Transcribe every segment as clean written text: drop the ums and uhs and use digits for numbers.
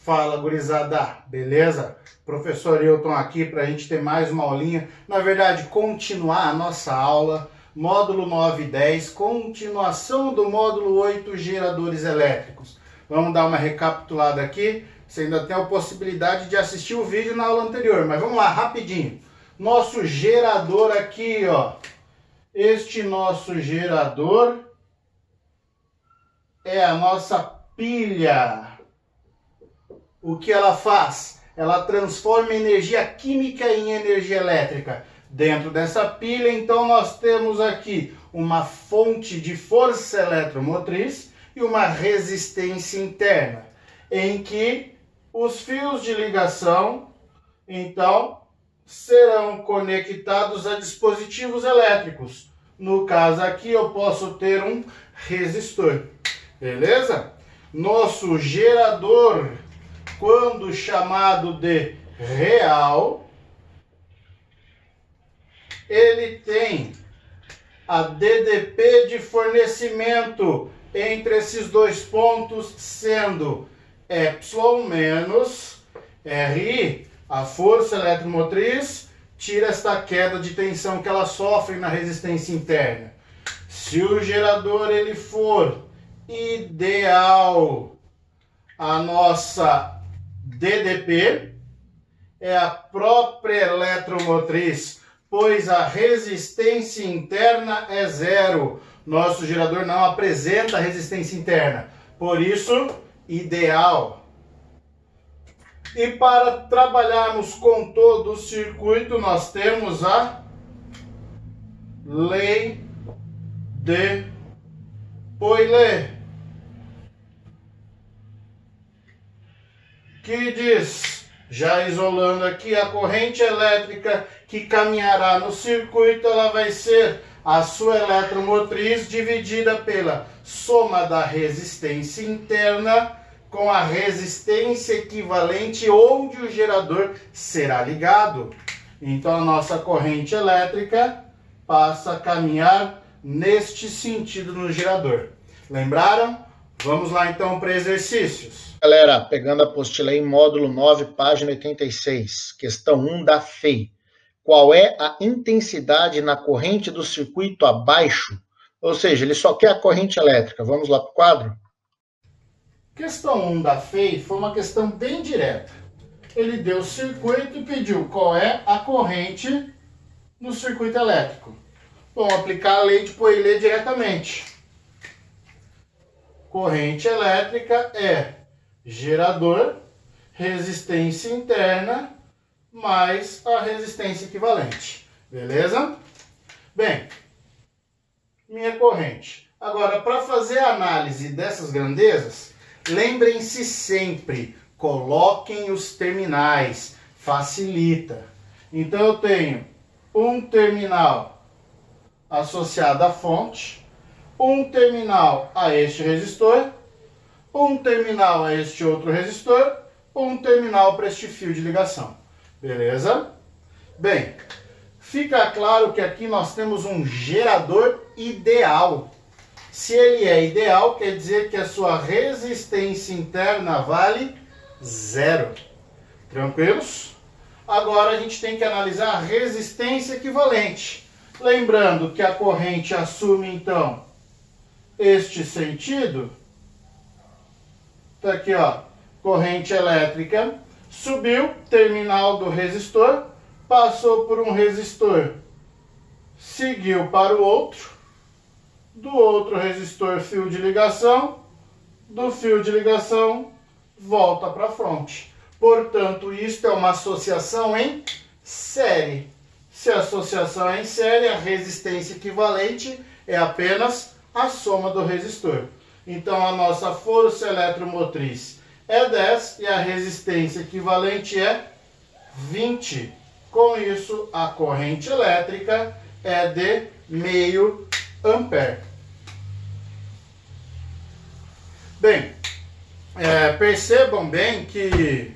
Fala, gurizada, beleza? Professor Hilton aqui para a gente ter mais uma aulinha. Na verdade, continuar a nossa aula, módulo 9 e 10, continuação do módulo 8, geradores elétricos. Vamos dar uma recapitulada aqui. Você ainda tem a possibilidade de assistir o vídeo na aula anterior, mas vamos lá, rapidinho. Nosso gerador aqui, ó. Este nosso gerador é a nossa pilha. O que ela faz? Ela transforma energia química em energia elétrica. Dentro dessa pilha, então, nós temos aqui uma fonte de força eletromotriz e uma resistência interna, em que os fios de ligação, então, serão conectados a dispositivos elétricos. No caso aqui, eu posso ter um resistor, beleza? Nosso gerador, quando chamado de real, ele tem a DDP de fornecimento entre esses dois pontos, sendo Epsilon menos RI, a força eletromotriz, tira esta queda de tensão que ela sofre na resistência interna. Se o gerador ele for ideal, a nossa DDP é a própria eletromotriz, pois a resistência interna é zero. Nosso gerador não apresenta resistência interna, por isso, ideal. E para trabalharmos com todo o circuito, nós temos a lei de Poilet, que diz, já isolando aqui, a corrente elétrica que caminhará no circuito, ela vai ser a sua eletromotriz dividida pela soma da resistência interna com a resistência equivalente onde o gerador será ligado. Então a nossa corrente elétrica passa a caminhar neste sentido no gerador. Lembraram? Vamos lá então para exercícios. Galera, pegando a apostila em módulo 9, página 86, questão 1 da FEI. Qual é a intensidade na corrente do circuito abaixo? Ou seja, ele só quer a corrente elétrica. Vamos lá para o quadro? Questão 1 da FEI foi uma questão bem direta. Ele deu o circuito e pediu qual é a corrente no circuito elétrico. Vamos aplicar a lei de Poilet diretamente. Corrente elétrica é gerador, resistência interna, mais a resistência equivalente. Beleza? Bem, minha corrente. Agora, para fazer a análise dessas grandezas, lembrem-se sempre, coloquem os terminais, facilita. Então, eu tenho um terminal associado à fonte, um terminal a este resistor, um terminal a este outro resistor, um terminal para este fio de ligação. Beleza? Bem, fica claro que aqui nós temos um gerador ideal. Se ele é ideal, quer dizer que a sua resistência interna vale zero. Tranquilos? Agora a gente tem que analisar a resistência equivalente. Lembrando que a corrente assume então este sentido. Tá aqui, ó, corrente elétrica, subiu, terminal do resistor, passou por um resistor, seguiu para o outro, do outro resistor fio de ligação, do fio de ligação volta para a fonte. Portanto, isto é uma associação em série. Se a associação é em série, a resistência equivalente é apenas a soma do resistor. Então, a nossa força eletromotriz é 10 e a resistência equivalente é 20. Com isso, a corrente elétrica é de meio ampere. Bem, percebam bem que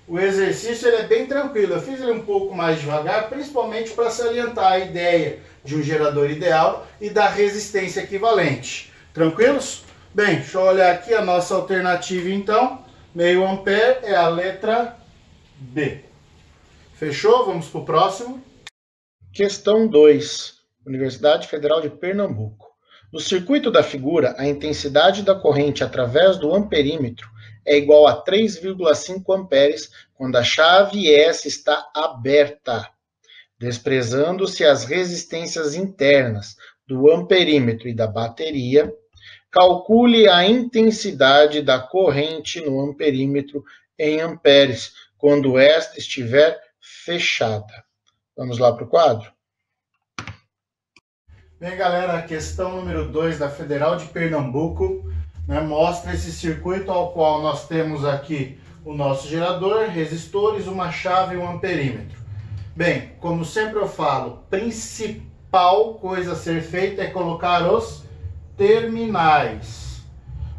o exercício ele é bem tranquilo. Eu fiz ele um pouco mais devagar, principalmente para salientar a ideia de um gerador ideal e da resistência equivalente. Tranquilos? Bem, deixa eu olhar aqui a nossa alternativa então. meio ampere é a letra B. Fechou? Vamos para o próximo. Questão 2. Universidade Federal de Pernambuco. No circuito da figura, a intensidade da corrente através do amperímetro é igual a 3,5 amperes quando a chave S está aberta, desprezando-se as resistências internas do amperímetro e da bateria. Calcule a intensidade da corrente no amperímetro em amperes quando esta estiver fechada. Vamos lá para o quadro? Bem, galera, a questão número 2 da Federal de Pernambuco, né, mostra esse circuito ao qual nós temos aqui o nosso gerador, resistores, uma chave e um amperímetro. Bem, como sempre eu falo, principal coisa a ser feita é colocar os terminais.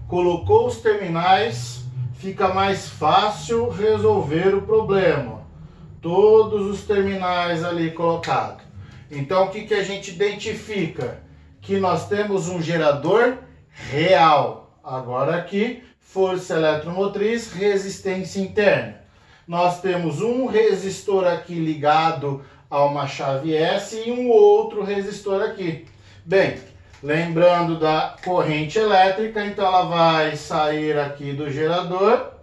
Colocou os terminais, fica mais fácil resolver o problema. Todos os terminais ali colocados. Então, o que a gente identifica? Que nós temos um gerador real. Agora aqui, força eletromotriz, resistência interna. Nós temos um resistor aqui ligado a uma chave S e um outro resistor aqui. Bem, lembrando da corrente elétrica, então ela vai sair aqui do gerador.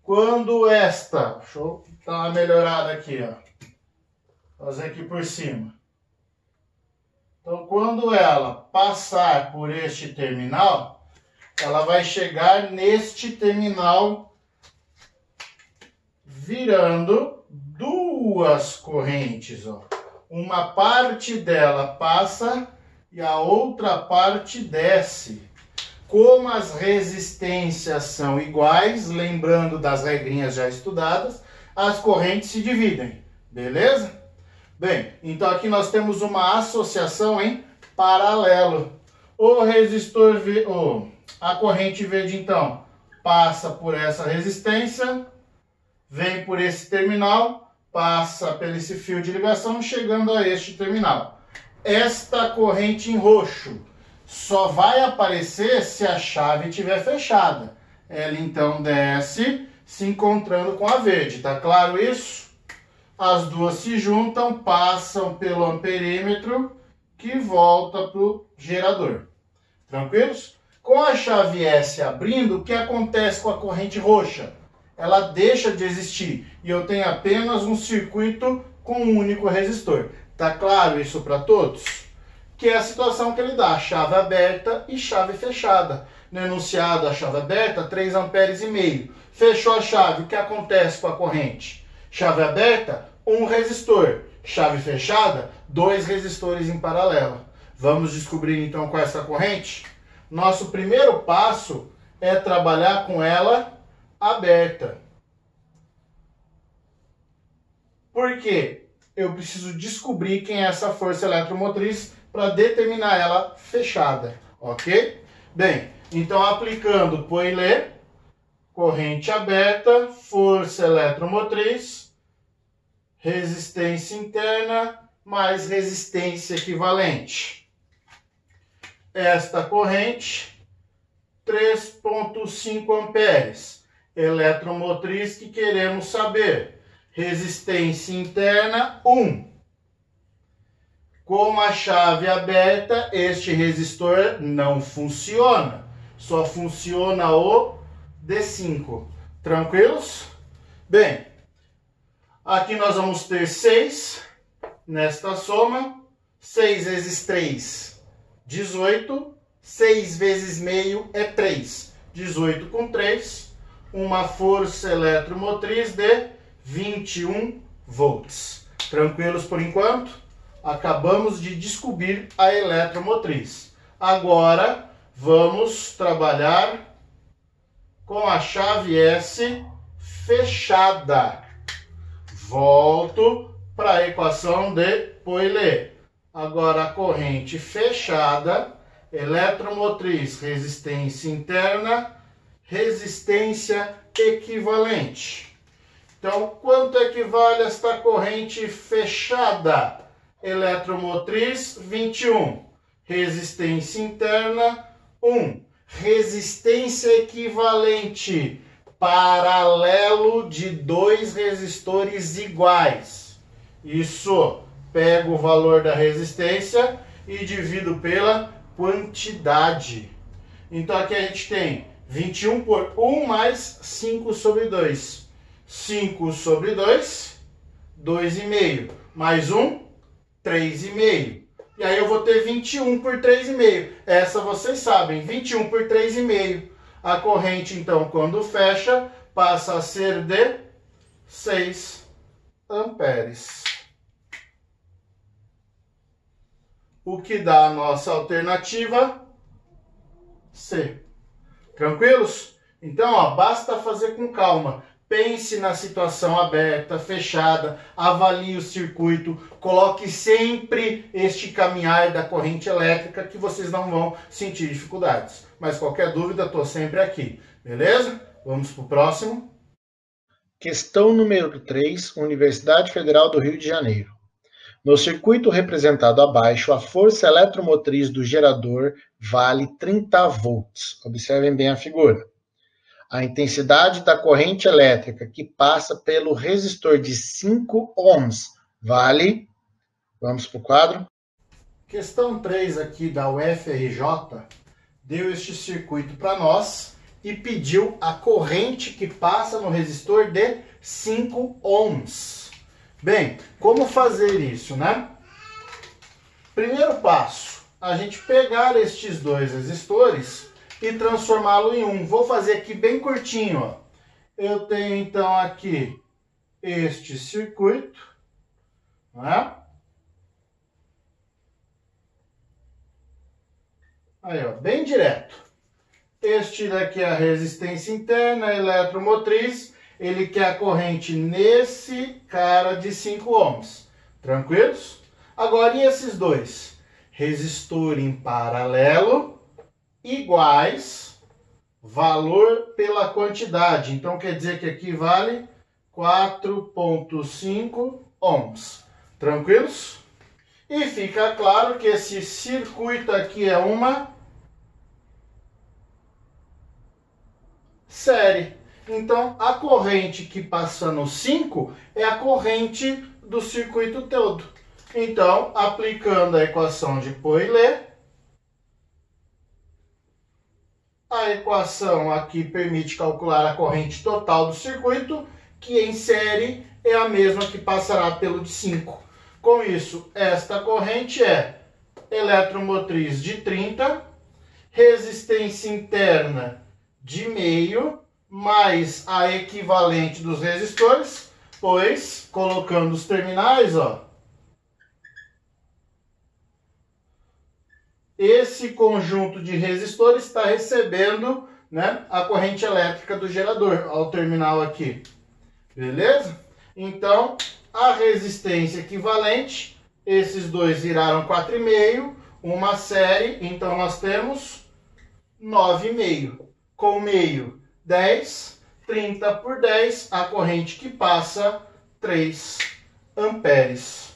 Quando esta... Deixa eu dar uma melhorada aqui, ó. Fazer aqui por cima. Então, quando ela passar por este terminal, ela vai chegar neste terminal, virando duas correntes, ó. Uma parte dela passa e a outra parte desce. Como as resistências são iguais, lembrando das regrinhas já estudadas, as correntes se dividem, beleza? Bem, então aqui nós temos uma associação em paralelo. O resistor, a corrente verde, então, passa por essa resistência, vem por esse terminal, passa por esse fio de ligação, chegando a este terminal. Esta corrente em roxo só vai aparecer se a chave estiver fechada. Ela, então, desce, se encontrando com a verde. Tá claro isso? As duas se juntam, passam pelo amperímetro, que volta para o gerador. Tranquilos? Com a chave S abrindo, o que acontece com a corrente roxa? Ela deixa de existir e eu tenho apenas um circuito com um único resistor. Tá claro isso para todos? Que é a situação que ele dá, chave aberta e chave fechada. No enunciado, a chave aberta, 3,5 amperes. Fechou a chave, o que acontece com a corrente? Chave aberta, um resistor. Chave fechada, 2 resistores em paralelo. Vamos descobrir então qual é essa corrente? Nosso primeiro passo é trabalhar com ela aberta. Por quê? Eu preciso descobrir quem é essa força eletromotriz para determinar ela fechada, ok? Bem, então aplicando Poilet, corrente aberta, força eletromotriz, resistência interna mais resistência equivalente. Esta corrente, 3,5 amperes. Eletromotriz que queremos saber. Resistência interna, 1. Com a chave aberta, este resistor não funciona. Só funciona o D5. Tranquilos? Bem, aqui nós vamos ter 6 nesta soma. 6 vezes 3, 18. 6 vezes meio é 3. 18 com 3. Uma força eletromotriz de 21 volts. Tranquilos por enquanto? Acabamos de descobrir a eletromotriz. Agora vamos trabalhar com a chave S fechada. Volto para a equação de Poilet. Agora a corrente fechada, eletromotriz, resistência interna, resistência equivalente. Então, quanto equivale esta corrente fechada? Eletromotriz, 21. Resistência interna, 1. resistência equivalente, paralelo de dois resistores iguais. Isso, pego o valor da resistência e divido pela quantidade. Então aqui a gente tem 21 por 1 mais 5 sobre 2. 5 sobre 2, 2,5. Mais 1, 3,5. E aí eu vou ter 21 por 3,5. Essa vocês sabem, 21 por 3,5. A corrente, então, quando fecha, passa a ser de 6 amperes. O que dá a nossa alternativa C. Tranquilos? Então, ó, basta fazer com calma. Pense na situação aberta, fechada, avalie o circuito, coloque sempre este caminhar da corrente elétrica que vocês não vão sentir dificuldades. Mas qualquer dúvida, estou sempre aqui. Beleza? Vamos para o próximo. Questão número 3, Universidade Federal do Rio de Janeiro. No circuito representado abaixo, a força eletromotriz do gerador vale 30 volts. Observem bem a figura. A intensidade da corrente elétrica que passa pelo resistor de 5 ohms vale... Vamos para o quadro. Questão 3 aqui da UFRJ deu este circuito para nós e pediu a corrente que passa no resistor de 5 ohms. Bem, como fazer isso, né? Primeiro passo, a gente pegar estes dois resistores e transformá-lo em um. Vou fazer aqui bem curtinho, ó. Eu tenho então aqui este circuito, né? Aí, ó, bem direto. Este daqui é a resistência interna, eletromotriz. Ele quer a corrente nesse cara de 5 ohms. Tranquilos? Agora, e esses dois? Resistor em paralelo, iguais, valor pela quantidade. Então, quer dizer que aqui vale 4,5 ohms. Tranquilos? E fica claro que esse circuito aqui é uma série. Então, a corrente que passa no 5 é a corrente do circuito todo. Então, aplicando a equação de Poilet, a equação aqui permite calcular a corrente total do circuito, que em série é a mesma que passará pelo de 5. Com isso, esta corrente é eletromotriz de 30, resistência interna de meio, mais a equivalente dos resistores, pois, colocando os terminais, ó, esse conjunto de resistores está recebendo, né, a corrente elétrica do gerador, ao terminal aqui. Beleza? Então, a resistência equivalente, esses dois viraram 4,5, uma série, então nós temos 9,5. Com meio, 10, 30 por 10, a corrente que passa 3 amperes.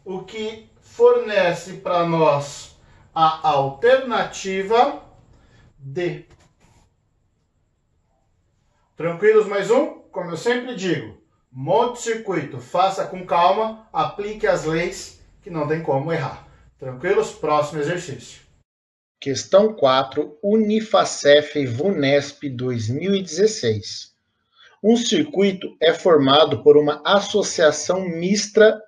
O que fornece para nós a alternativa D. Tranquilos? Mais um? Como eu sempre digo, monte circuito, faça com calma, aplique as leis que não tem como errar. Tranquilos? Próximo exercício. Questão 4, Unifacef VUNESP 2016. Um circuito é formado por uma associação mista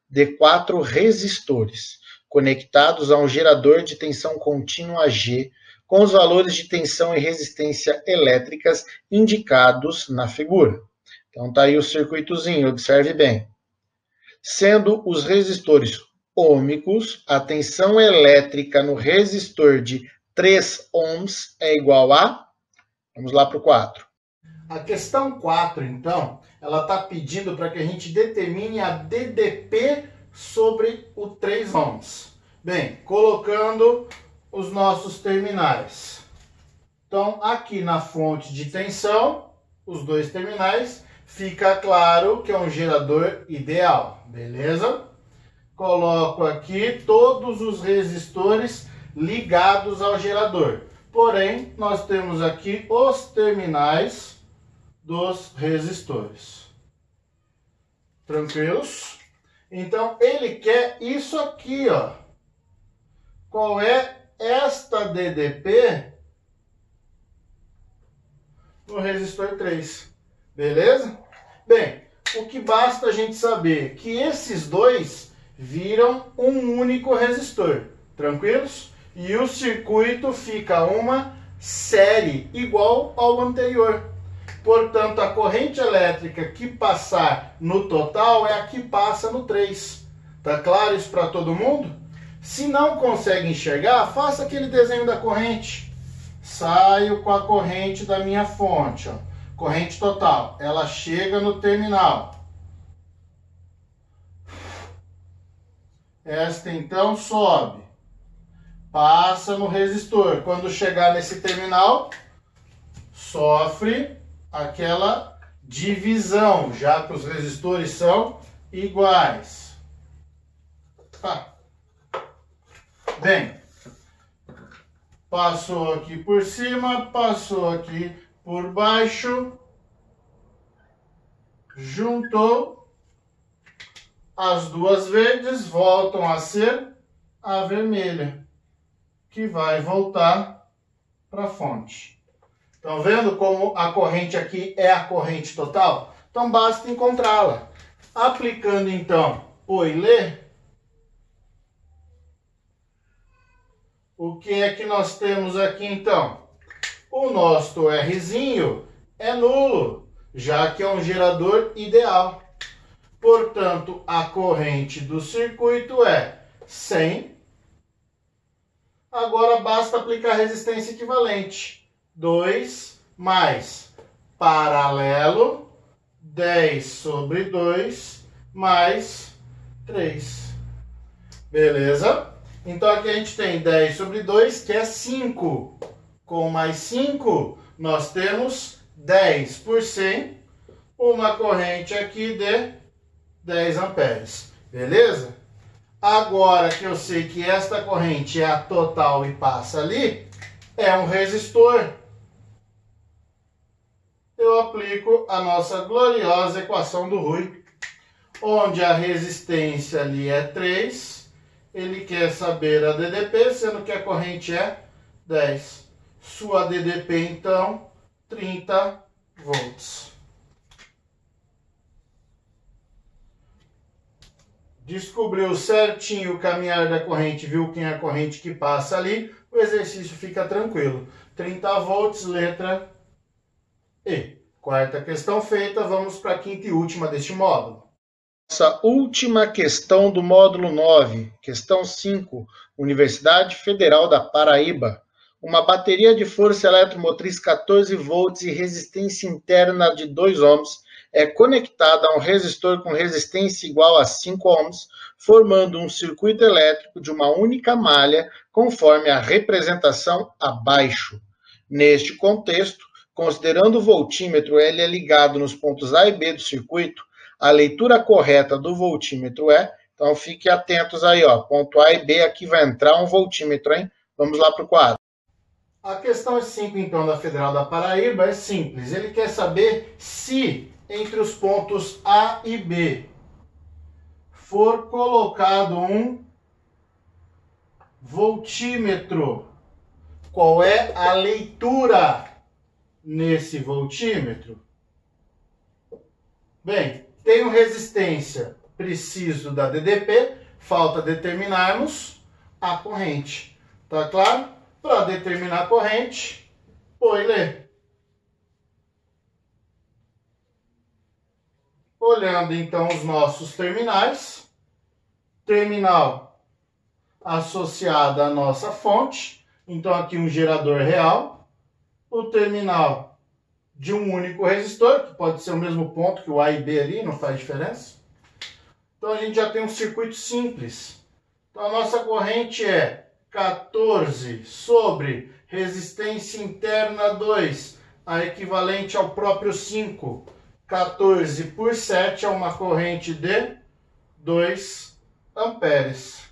de 4 resistores, conectados a um gerador de tensão contínua G, com os valores de tensão e resistência elétricas indicados na figura. Então tá aí o circuitozinho, observe bem. Sendo os resistores ômicos, a tensão elétrica no resistor de 3 ohms é igual a... Vamos lá para o 4. A questão 4, então, ela está pedindo para que a gente determine a DDP sobre o 3 ohms. Bem, colocando os nossos terminais. Então, aqui na fonte de tensão, os dois terminais, fica claro que é um gerador ideal, beleza? Coloco aqui todos os resistores ligados ao gerador. Porém, nós temos aqui os terminais dos resistores. Tranquilos? Então, ele quer isso aqui, ó. Qual é esta DDP no resistor 3? Beleza? Bem, o que basta a gente saber que esses dois viram um único resistor. Tranquilos? E o circuito fica uma série igual ao anterior. Portanto, a corrente elétrica que passar no total é a que passa no 3. Tá claro isso para todo mundo? Se não consegue enxergar, faça aquele desenho da corrente. Saio com a corrente da minha fonte, ó. Corrente total. Ela chega no terminal. Esta então sobe. Passa no resistor. Quando chegar nesse terminal, sofre aquela divisão, já que os resistores são iguais. Tá. Bem, passou aqui por cima, passou aqui por baixo, juntou, as duas verdes voltam a ser a vermelha, que vai voltar para a fonte. Estão vendo como a corrente aqui é a corrente total? Então basta encontrá-la. Aplicando então Euler, o que é que nós temos aqui então? O nosso Rzinho é nulo, já que é um gerador ideal. Portanto, a corrente do circuito é 100. Agora basta aplicar resistência equivalente. 2 mais paralelo, 10 sobre 2, mais 3. Beleza? Então aqui a gente tem 10 sobre 2, que é 5. Com mais 5, nós temos 10 por 100, uma corrente aqui de 10 amperes. Beleza? Agora que eu sei que esta corrente é a total e passa ali, é um resistor. Eu aplico a nossa gloriosa equação do Rui, onde a resistência ali é 3, ele quer saber a DDP, sendo que a corrente é 10. Sua DDP, então, 30 volts. Descobriu certinho o caminhar da corrente, viu quem é a corrente que passa ali, o exercício fica tranquilo. 30 volts, letra E. Quarta questão feita, vamos para a quinta e última deste módulo. Nossa última questão do módulo 9, questão 5, Universidade Federal da Paraíba. Uma bateria de força eletromotriz 14 volts e resistência interna de 2 ohms é conectada a um resistor com resistência igual a 5 ohms, formando um circuito elétrico de uma única malha, conforme a representação abaixo. Neste contexto, considerando o voltímetro L é ligado nos pontos A e B do circuito, a leitura correta do voltímetro é, então fiquem atentos aí, ó, ponto A e B, aqui vai entrar um voltímetro, hein? Vamos lá para o quadro. A questão 5, então, da Federal da Paraíba é simples. Ele quer saber se entre os pontos A e B for colocado um voltímetro, qual é a leitura nesse voltímetro? Bem, tenho resistência, preciso da DDP, falta determinarmos a corrente. Tá claro? Para determinar a corrente, Euler. Olhando então os nossos terminais, terminal associado à nossa fonte, então aqui um gerador real, o terminal de um único resistor, que pode ser o mesmo ponto que o A e B ali, não faz diferença. Então a gente já tem um circuito simples. Então a nossa corrente é 14 sobre resistência interna 2, a equivalente ao próprio 5. 14 por 7 é uma corrente de 2 amperes.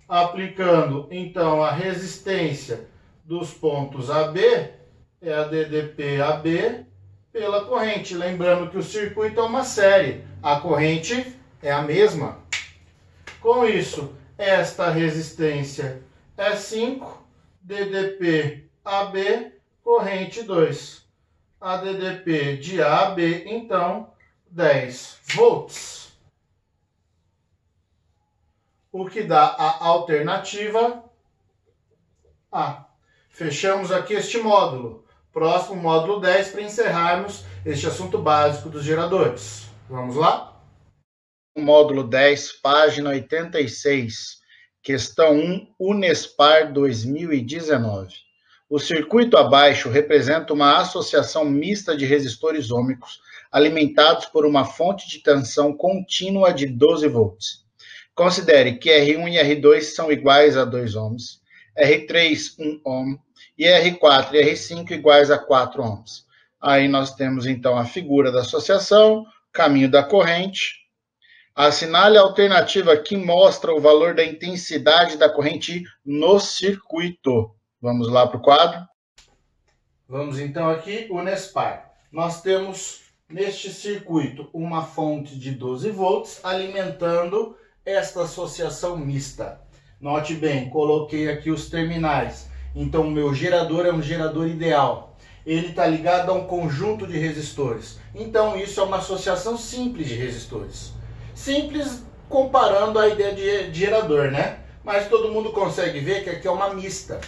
Aplicando, então, a resistência dos pontos AB é a DDP AB pela corrente. Lembrando que o circuito é uma série, a corrente é a mesma. Com isso, esta resistência é 5, DDP AB, corrente 2. A DDP de AB, então, 10 volts. O que dá a alternativa A. Fechamos aqui este módulo. Próximo, módulo 10, para encerrarmos este assunto básico dos geradores. Vamos lá? Módulo 10, página 86, questão 1, Unespar 2019. O circuito abaixo representa uma associação mista de resistores ohmicos alimentados por uma fonte de tensão contínua de 12 volts. Considere que R1 e R2 são iguais a 2 ohms, R3, 1 ohm, e R4 e R5 iguais a 4 ohms. Aí nós temos, então, a figura da associação, caminho da corrente. Assinale a alternativa que mostra o valor da intensidade da corrente no circuito. Vamos lá para o quadro? Vamos, então, aqui, Unespar. Nós temos, neste circuito, uma fonte de 12 volts alimentando esta associação mista. Note bem, coloquei aqui os terminais. Então, o meu gerador é um gerador ideal. Ele está ligado a um conjunto de resistores. Então, isso é uma associação simples de resistores. Simples comparando a ideia de gerador, né? Mas todo mundo consegue ver que aqui é uma mista.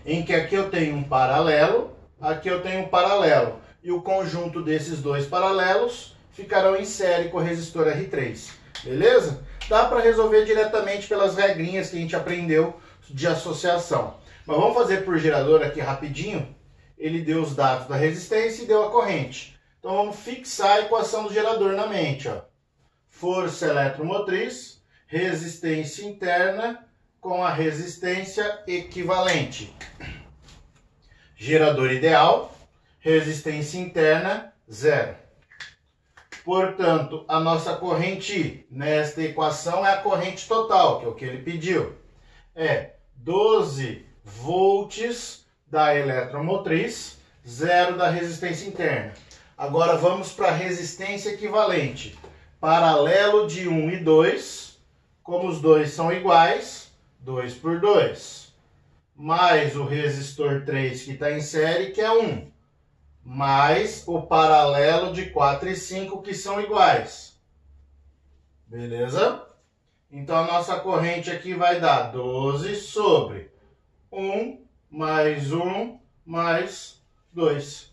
Em que aqui eu tenho um paralelo, aqui eu tenho um paralelo. E o conjunto desses dois paralelos ficarão em série com o resistor R3. Beleza? Dá para resolver diretamente pelas regrinhas que a gente aprendeu de associação. Mas vamos fazer por gerador aqui rapidinho. Ele deu os dados da resistência e deu a corrente. Então vamos fixar a equação do gerador na mente. Ó. Força eletromotriz, resistência interna com a resistência equivalente. Gerador ideal, resistência interna, 0. Portanto, a nossa corrente nesta equação é a corrente total, que é o que ele pediu. É 12 volts da eletromotriz, 0 da resistência interna. Agora vamos para a resistência equivalente. Paralelo de 1 e 2, como os dois são iguais, 2 por 2. Mais o resistor 3 que está em série, que é 1. Mais o paralelo de 4 e 5, que são iguais. Beleza? Então, a nossa corrente aqui vai dar 12 sobre 1 mais 1 mais 2.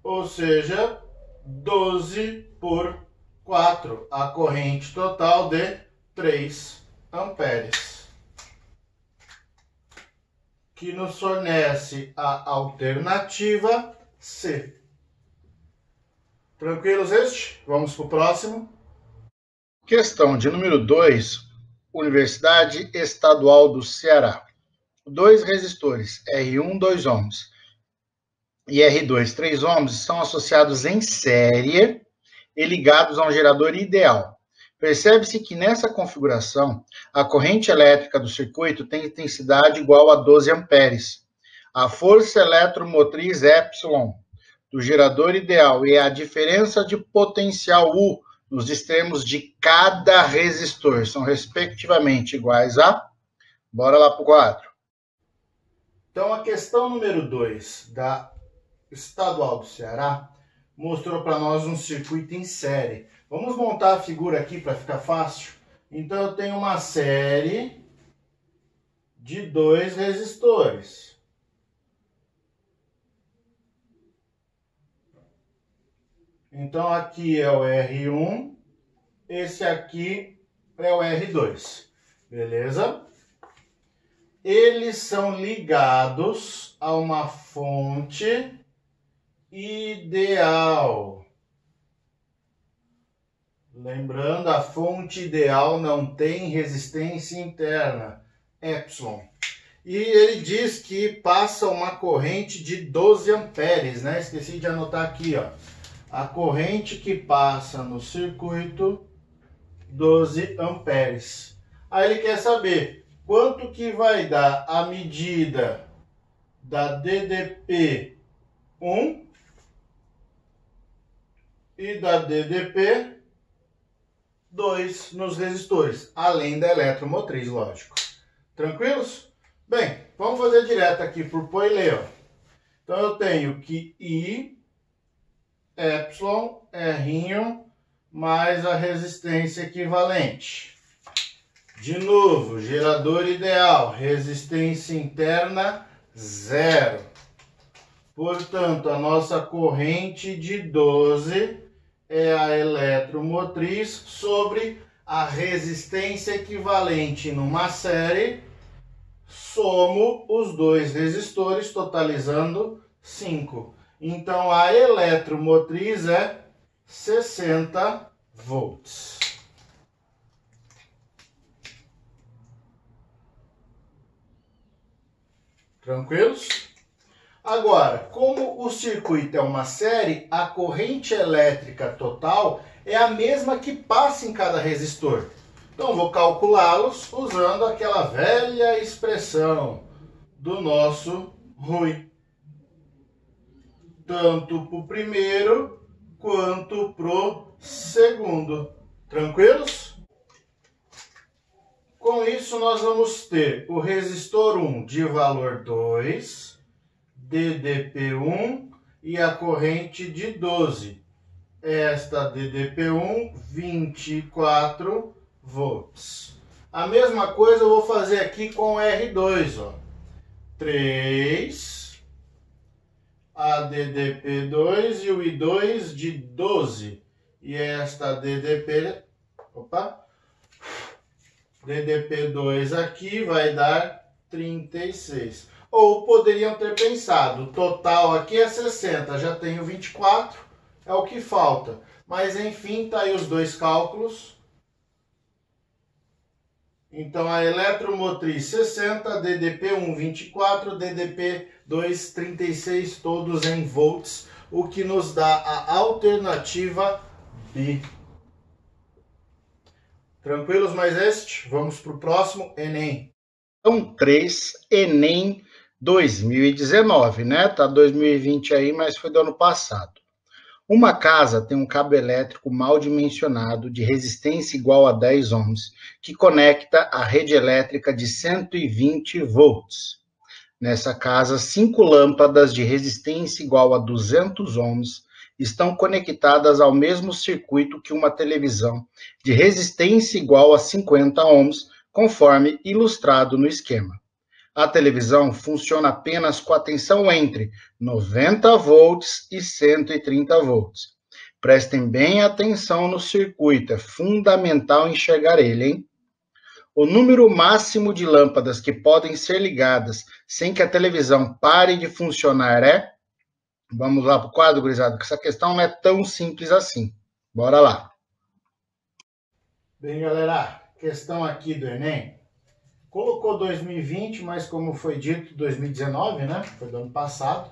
Ou seja, 12 por 4. A corrente total de 3 amperes. Que nos fornece a alternativa C. Tranquilos este? Vamos para o próximo. Questão de número 2, Universidade Estadual do Ceará. Dois resistores, R1, 2 ohms, e R2, 3 ohms, são associados em série e ligados a um gerador ideal. Percebe-se que nessa configuração, a corrente elétrica do circuito tem intensidade igual a 12 amperes. A força eletromotriz Epsilon do gerador ideal e a diferença de potencial U nos extremos de cada resistor são respectivamente iguais a... Bora lá para o quadro. Então, a questão número 2 da Estadual do Ceará mostrou para nós um circuito em série. Vamos montar a figura aqui para ficar fácil. Então, eu tenho uma série de 2 resistores. Então, aqui é o R1, esse aqui é o R2. Beleza? Eles são ligados a uma fonte ideal. Lembrando, a fonte ideal não tem resistência interna, Epsilon. E ele diz que passa uma corrente de 12 amperes, né? Esqueci de anotar aqui, ó. A corrente que passa no circuito, 12 amperes. Aí ele quer saber quanto que vai dar a medida da DDP1 e da DDP2 nos resistores, além da eletromotriz, lógico. Tranquilos? Bem, vamos fazer direto aqui por Poilet. Então eu tenho que I, epsilon, R' mais a resistência equivalente. De novo, gerador ideal, resistência interna 0. Portanto, a nossa corrente de 12 é a eletromotriz sobre a resistência equivalente numa série. Somo os dois resistores, totalizando 5. Então, a eletromotriz é 60 volts. Tranquilos? Agora, como o circuito é uma série, a corrente elétrica total é a mesma que passa em cada resistor. Então, vou calculá-los usando aquela velha expressão do nosso Rui. Tanto para o primeiro quanto para o segundo. Tranquilos? Com isso, nós vamos ter o resistor 1 de valor 2, DDP1 e a corrente de 12. Esta DDP1, 24 volts. A mesma coisa eu vou fazer aqui com o R2, ó. 3, a DDP2 e o I2 de 12. E esta DDP2 aqui vai dar 36. Ou poderiam ter pensado, o total aqui é 60, já tenho 24, é o que falta. Mas enfim, tá aí os dois cálculos. Então, a eletromotriz 60, DDP1 24, DDP2 36, todos em volts, o que nos dá a alternativa B. Tranquilos mais este? Vamos para o próximo, Enem. Então, 3, Enem 2019, né? Tá 2020 aí, mas foi do ano passado. Uma casa tem um cabo elétrico mal dimensionado de resistência igual a 10 ohms, que conecta à rede elétrica de 120 volts. Nessa casa, 5 lâmpadas de resistência igual a 200 ohms estão conectadas ao mesmo circuito que uma televisão de resistência igual a 50 ohms, conforme ilustrado no esquema. A televisão funciona apenas com a tensão entre 90 volts e 130 volts. Prestem bem atenção no circuito, é fundamental enxergar ele, hein? O número máximo de lâmpadas que podem ser ligadas sem que a televisão pare de funcionar é... Vamos lá para o quadro, gurizada, que essa questão não é tão simples assim. Bora lá. Bem, galera, questão aqui do Enem. Colocou 2020, mas como foi dito, 2019, né? Foi do ano passado.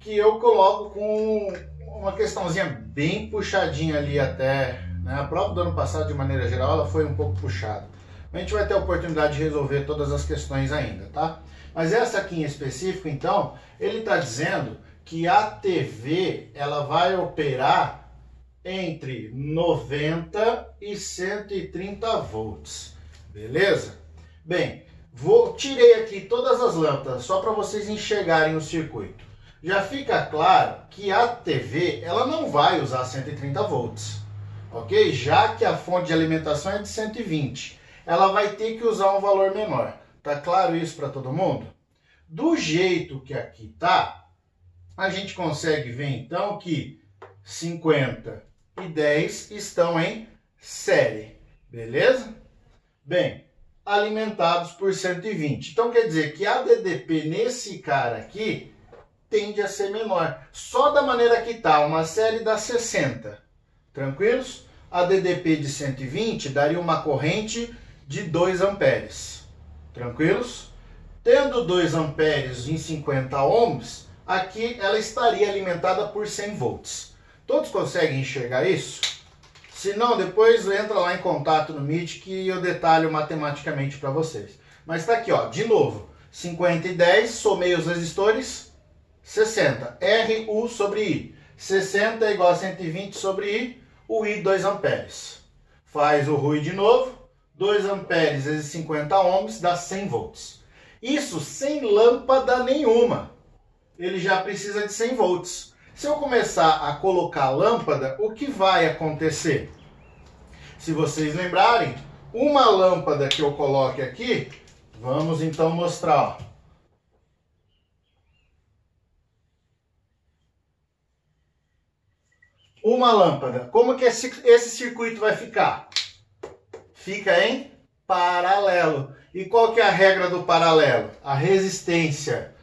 Que eu coloco com uma questãozinha bem puxadinha ali até, né? A prova do ano passado, de maneira geral, ela foi um pouco puxada. A gente vai ter a oportunidade de resolver todas as questões ainda, tá? Mas essa aqui em específico, então, ele está dizendo que a TV, ela vai operar entre 90 e 130 volts, beleza? Bem, tirei aqui todas as lâmpadas, só para vocês enxergarem o circuito. Já fica claro que a TV, ela não vai usar 130 volts, ok? Já que a fonte de alimentação é de 120, ela vai ter que usar um valor menor. Tá claro isso para todo mundo? Do jeito que aqui tá, a gente consegue ver então que 50 e 10 estão em série, beleza? Bem, alimentados por 120. Então quer dizer que a DDP nesse cara aqui tende a ser menor. Só da maneira que tá, uma série dá 60. Tranquilos? A DDP de 120 daria uma corrente de 2 amperes. Tranquilos? Tendo 2 amperes em 50 ohms, aqui ela estaria alimentada por 100 volts. Todos conseguem enxergar isso? Se não, depois entra lá em contato no Meet que eu detalho matematicamente para vocês. Mas está aqui, ó, de novo, 50 e 10, somei os resistores, 60. RU sobre I. 60 é igual a 120 sobre I, o I 2 amperes. Faz o RU de novo, 2 amperes vezes 50 ohms dá 100 volts. Isso sem lâmpada nenhuma. Ele já precisa de 100 volts. Se eu começar a colocar lâmpada, o que vai acontecer? Se vocês lembrarem, uma lâmpada que eu coloque aqui, vamos então mostrar, ó. Uma lâmpada. Como que esse circuito vai ficar? Fica em paralelo. E qual que é a regra do paralelo? A resistência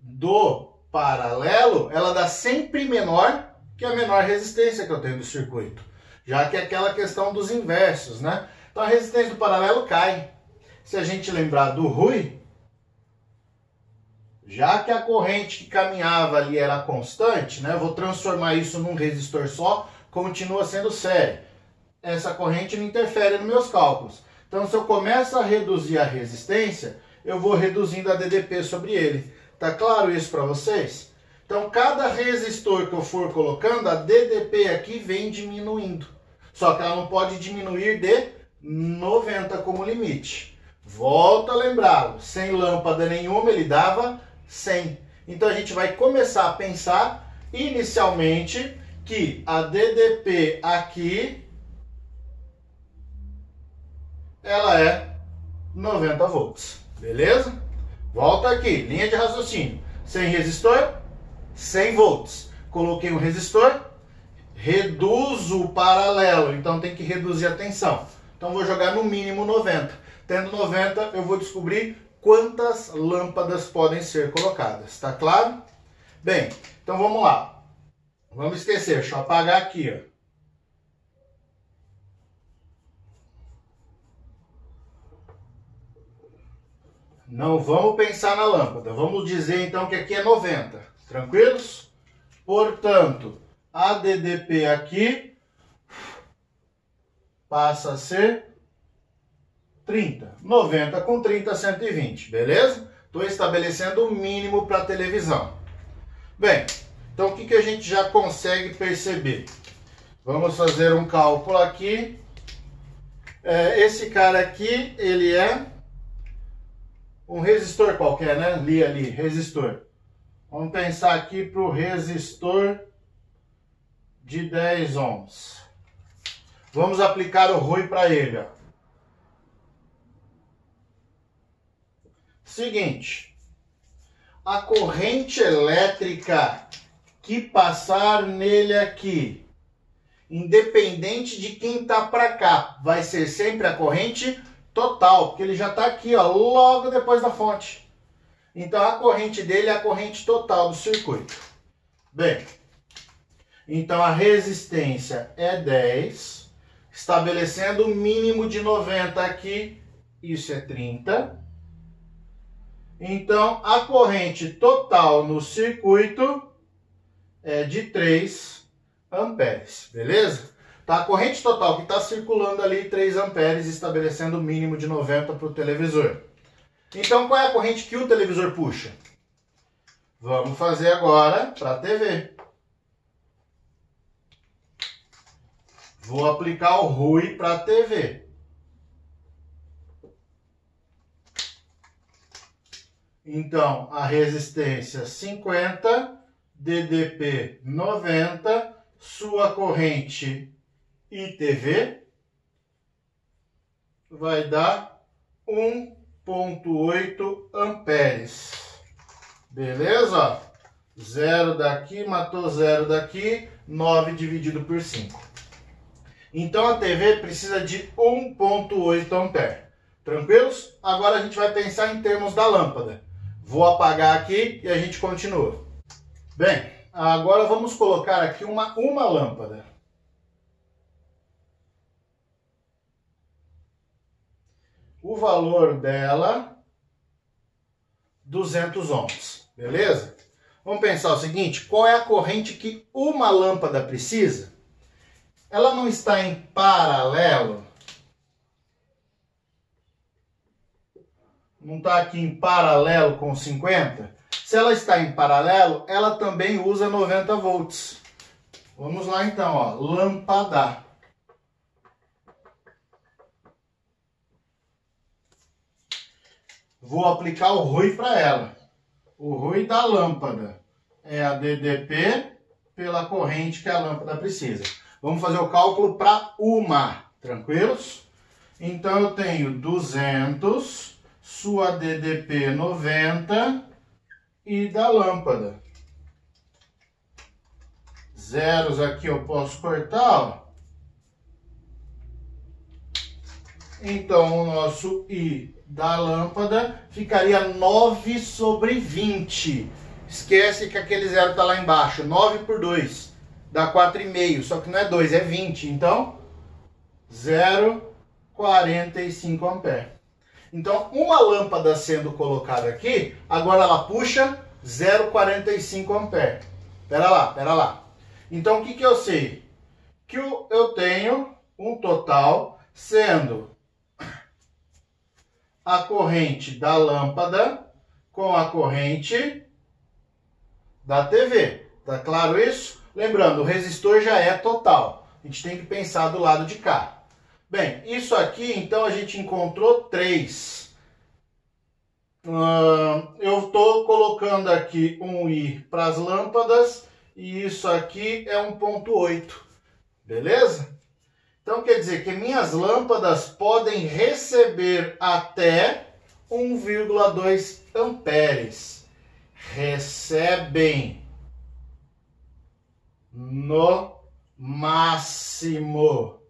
do paralelo, ela dá sempre menor que a menor resistência que eu tenho do circuito. Já que é aquela questão dos inversos, né? Então a resistência do paralelo cai. Se a gente lembrar do RUI, já que a corrente que caminhava ali era constante, né? Eu vou transformar isso num resistor só, continua sendo série. Essa corrente não interfere nos meus cálculos. Então, se eu começo a reduzir a resistência, eu vou reduzindo a DDP sobre ele. Tá claro isso para vocês? Então, cada resistor que eu for colocando, a DDP aqui vem diminuindo. Só que ela não pode diminuir de 90 como limite. Volta a lembrá-lo, sem lâmpada nenhuma ele dava 100. Então, a gente vai começar a pensar inicialmente que a DDP aqui ela é 90 volts, beleza? Volta aqui, linha de raciocínio. Sem resistor, 100 volts. Coloquei um resistor, reduzo o paralelo, então tem que reduzir a tensão. Então vou jogar no mínimo 90. Tendo 90, eu vou descobrir quantas lâmpadas podem ser colocadas, tá claro? Bem, então vamos lá. Vamos esquecer, deixa eu apagar aqui, ó. Não vamos pensar na lâmpada. Vamos dizer então que aqui é 90. Tranquilos? Portanto, a DDP aqui passa a ser 30. 90 com 30, 120. Beleza? Estou estabelecendo o mínimo para a televisão. Bem, então o que a gente já consegue perceber? Vamos fazer um cálculo aqui. Esse cara aqui, ele é um resistor qualquer, né? Li ali, resistor. Vamos pensar aqui para o resistor de 10 ohms. Vamos aplicar o RUI para ele, ó. Seguinte, a corrente elétrica que passar nele aqui, independente de quem está para cá, vai ser sempre a corrente total, porque ele já está aqui, ó, logo depois da fonte. Então a corrente dele é a corrente total do circuito. Bem, então a resistência é 10, estabelecendo o mínimo de 90 aqui, isso é 30. Então a corrente total no circuito é de 3 amperes, beleza? Tá, a corrente total que está circulando ali, 3 amperes, estabelecendo o mínimo de 90 para o televisor. Então, qual é a corrente que o televisor puxa? Vamos fazer agora para a TV. Vou aplicar o RUI para a TV. Então, a resistência 50, DDP 90, sua corrente ITV vai dar 1,8 amperes. Beleza? 0 daqui, matou 0 daqui, 9 dividido por 5. Então a TV precisa de 1,8 ampere. Tranquilos? Agora a gente vai pensar em termos da lâmpada. Vou apagar aqui e a gente continua. Bem, agora vamos colocar aqui uma lâmpada. O valor dela, 200 ohms, beleza? Vamos pensar o seguinte, qual é a corrente que uma lâmpada precisa? Ela não está em paralelo? não está aqui em paralelo com 50? Se ela está em paralelo, ela também usa 90 volts. Vamos lá então, ó, lâmpada. Vou aplicar o ROI para ela. O ROI da lâmpada é a DDP pela corrente que a lâmpada precisa. Vamos fazer o cálculo para uma, tranquilos? Então eu tenho 200, sua DDP 90 e da lâmpada. Zeros aqui eu posso cortar, ó. Então o nosso I da lâmpada ficaria 9 sobre 20. Esquece que aquele zero está lá embaixo. 9 por 2 dá 4,5. Só que não é 2, é 20. Então, 0,45 amperes. Então, uma lâmpada sendo colocada aqui, agora ela puxa 0,45 amperes. Pera lá. Então, o que eu sei? Que eu tenho um total sendo a corrente da lâmpada com a corrente da TV. Tá claro isso? Lembrando, o resistor já é total. A gente tem que pensar do lado de cá. Bem, isso aqui, então, a gente encontrou 3. Eu estou colocando aqui um I para as lâmpadas e isso aqui é 1,8. Beleza? Então, quer dizer que minhas lâmpadas podem receber até 1,2 amperes. Recebem no máximo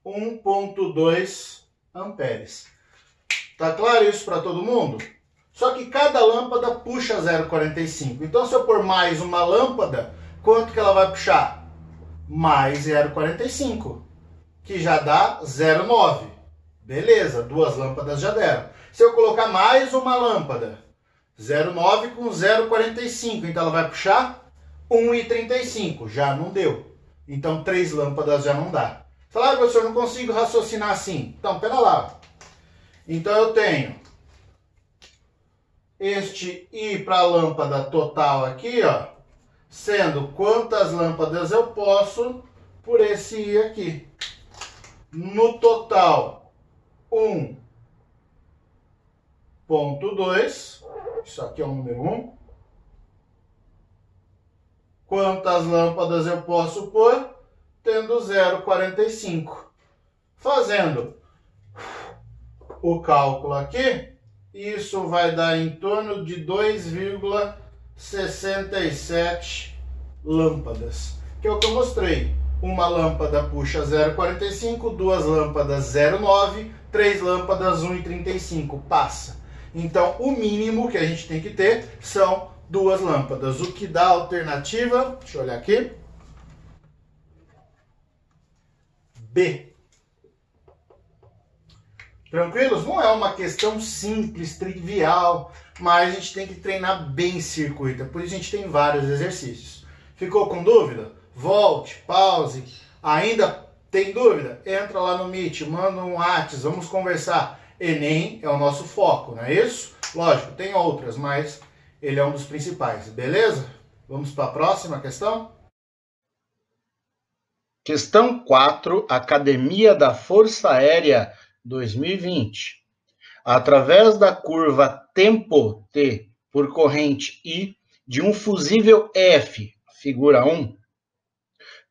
1,2 amperes. Tá claro isso para todo mundo? Só que cada lâmpada puxa 0,45. Então, se eu pôr mais uma lâmpada, quanto que ela vai puxar? Mais 0,45. Que já dá 0,9. Beleza, 2 lâmpadas já deram. Se eu colocar mais uma lâmpada, 0,9 com 0,45, então ela vai puxar 1,35. Já não deu. Então 3 lâmpadas já não dá. Falaram, professor, não consigo raciocinar assim. Então, pera lá. Então eu tenho este I para a lâmpada total aqui, ó, sendo quantas lâmpadas eu posso por esse I aqui. No total, 1,2. Isso aqui é o número 1. Quantas lâmpadas eu posso pôr? Tendo 0,45. Fazendo o cálculo aqui, isso vai dar em torno de 2,67 lâmpadas. Que é o que eu mostrei. Uma lâmpada puxa 0,45, 2 lâmpadas 0,9, 3 lâmpadas 1,35. Passa. Então, o mínimo que a gente tem que ter são 2 lâmpadas. O que dá a alternativa, deixa eu olhar aqui, B. Tranquilos? Não é uma questão simples, trivial, mas a gente tem que treinar bem circuito. Por isso a gente tem vários exercícios. Ficou com dúvida? Volte, pause. Ainda tem dúvida? Entra lá no Meet, manda um WhatsApp, vamos conversar. Enem é o nosso foco, não é isso? Lógico, tem outras, mas ele é um dos principais, beleza? Vamos para a próxima questão? Questão 4, Academia da Força Aérea 2020. Através da curva tempo T por corrente I de um fusível F, figura 1,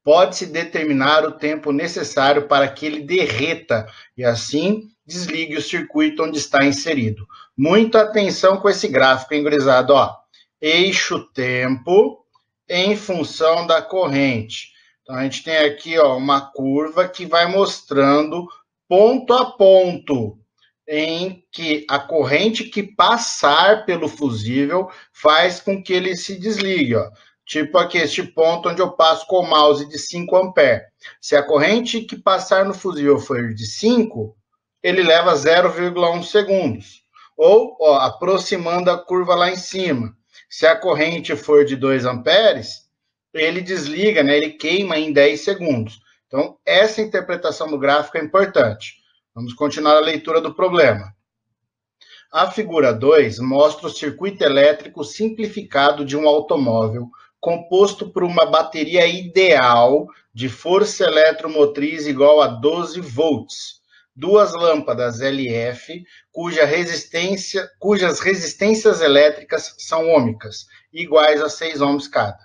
pode-se determinar o tempo necessário para que ele derreta e assim desligue o circuito onde está inserido. Muita atenção com esse gráfico, hein, gurizada? Ó, eixo tempo em função da corrente. Então, a gente tem aqui, ó, uma curva que vai mostrando ponto a ponto em que a corrente que passar pelo fusível faz com que ele se desligue, ó. Tipo aqui, este ponto onde eu passo com o mouse de 5 amperes. Se a corrente que passar no fusível for de 5, ele leva 0,1 segundos. Ou, ó, aproximando a curva lá em cima. Se a corrente for de 2 amperes, ele desliga, né? Ele queima em 10 segundos. Então, essa interpretação do gráfico é importante. Vamos continuar a leitura do problema. A figura 2 mostra o circuito elétrico simplificado de um automóvel composto por uma bateria ideal de força eletromotriz igual a 12 volts, duas lâmpadas LF, cujas resistências elétricas são ômicas, iguais a 6 ohms cada.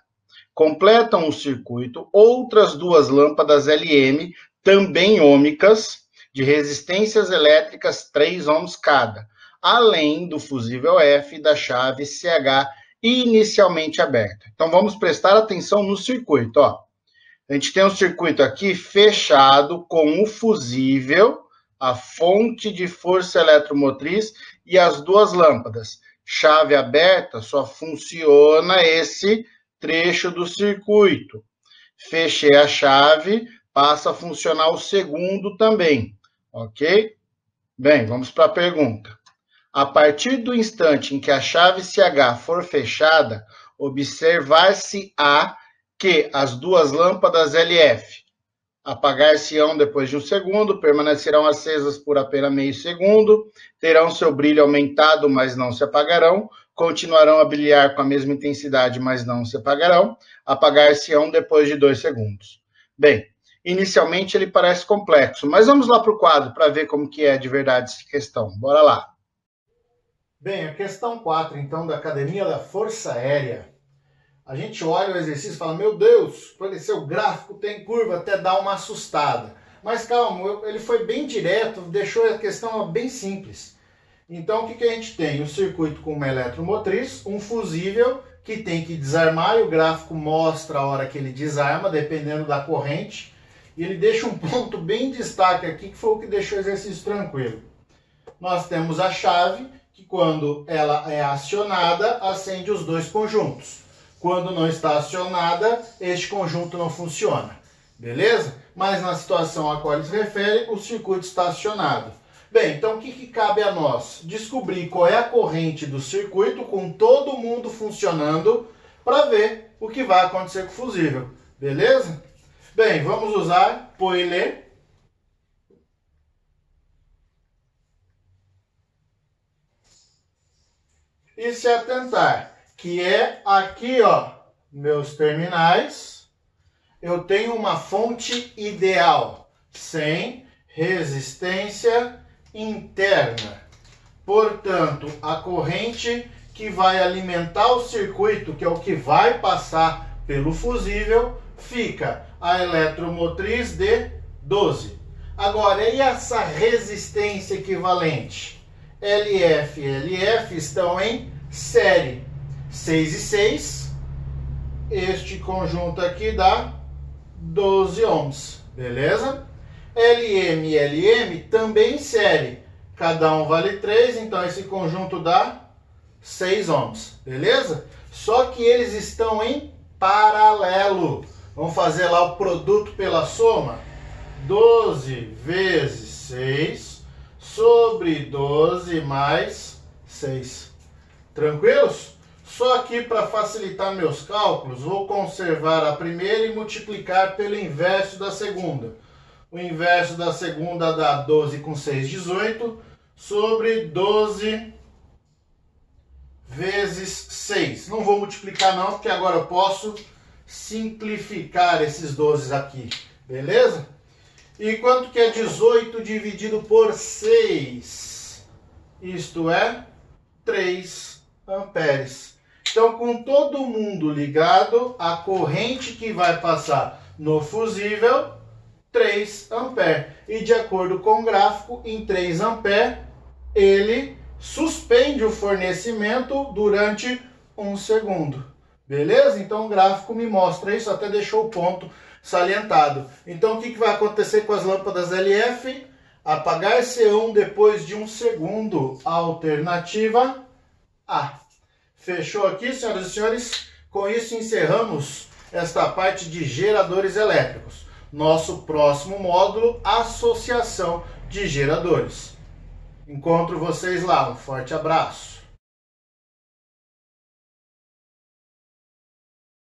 Completam o circuito outras duas lâmpadas LM, também ômicas, de resistências elétricas 3 ohms cada, além do fusível F e da chave CH inicialmente aberta. Então, vamos prestar atenção no circuito. Ó. A gente tem um circuito aqui fechado com o fusível, a fonte de força eletromotriz e as duas lâmpadas. Chave aberta, só funciona esse trecho do circuito. Fechei a chave, passa a funcionar o segundo também, ok? Bem, vamos para a pergunta. A partir do instante em que a chave CH for fechada, observar-se-á que as duas lâmpadas LF apagar-se-ão depois de 1 segundo, permanecerão acesas por apenas meio segundo, terão seu brilho aumentado, mas não se apagarão, continuarão a brilhar com a mesma intensidade, mas não se apagarão, apagar-se-ão depois de 2 segundos. Bem, inicialmente ele parece complexo, mas vamos lá para o quadro para ver como que é de verdade essa questão. Bora lá. Bem, a questão 4, então, da Academia da Força Aérea. A gente olha o exercício e fala, meu Deus, apareceu o gráfico, tem curva, até dá uma assustada. Mas calma, ele foi bem direto, deixou a questão bem simples. Então, o que a gente tem? Um circuito com uma eletromotriz, um fusível, que tem que desarmar, e o gráfico mostra a hora que ele desarma, dependendo da corrente. E ele deixa um ponto bem em destaque aqui, que foi o que deixou o exercício tranquilo. Nós temos a chave, que quando ela é acionada, acende os dois conjuntos. Quando não está acionada, este conjunto não funciona. Beleza? Mas na situação a qual ele se refere, o circuito está acionado. Bem, então o que cabe a nós? Descobrir qual é a corrente do circuito com todo mundo funcionando para ver o que vai acontecer com o fusível. Beleza? Bem, vamos usar Poilet. E se atentar que é aqui, ó, meus terminais, eu tenho uma fonte ideal, sem resistência interna. Portanto, a corrente que vai alimentar o circuito, que é o que vai passar pelo fusível, fica a eletromotriz de 12. Agora, e essa resistência equivalente? LF e LF estão em série. 6 e 6, este conjunto aqui dá 12 ohms, beleza? LM e LM também em série, cada um vale 3, então esse conjunto dá 6 ohms, beleza? Só que eles estão em paralelo. Vamos fazer lá o produto pela soma. 12 vezes 6 sobre 12 mais 6. Tranquilos? Só aqui para facilitar meus cálculos, vou conservar a primeira e multiplicar pelo inverso da segunda. O inverso da segunda dá 12 com 6, 18, sobre 12 vezes 6. Não vou multiplicar não, porque agora eu posso simplificar esses 12 aqui, beleza? E quanto que é 18 dividido por 6? Isto é 3 amperes. Então, com todo mundo ligado, a corrente que vai passar no fusível, 3 amperes. E de acordo com o gráfico, em 3 amperes, ele suspende o fornecimento durante 1 segundo. Beleza? Então, o gráfico me mostra isso, até deixou o ponto salientado. Então, o que vai acontecer com as lâmpadas LF? Apagar-se-ão depois de 1 segundo. Alternativa A. Fechou aqui, senhoras e senhores? Com isso encerramos esta parte de geradores elétricos. Nosso próximo módulo, associação de geradores. Encontro vocês lá. Um forte abraço.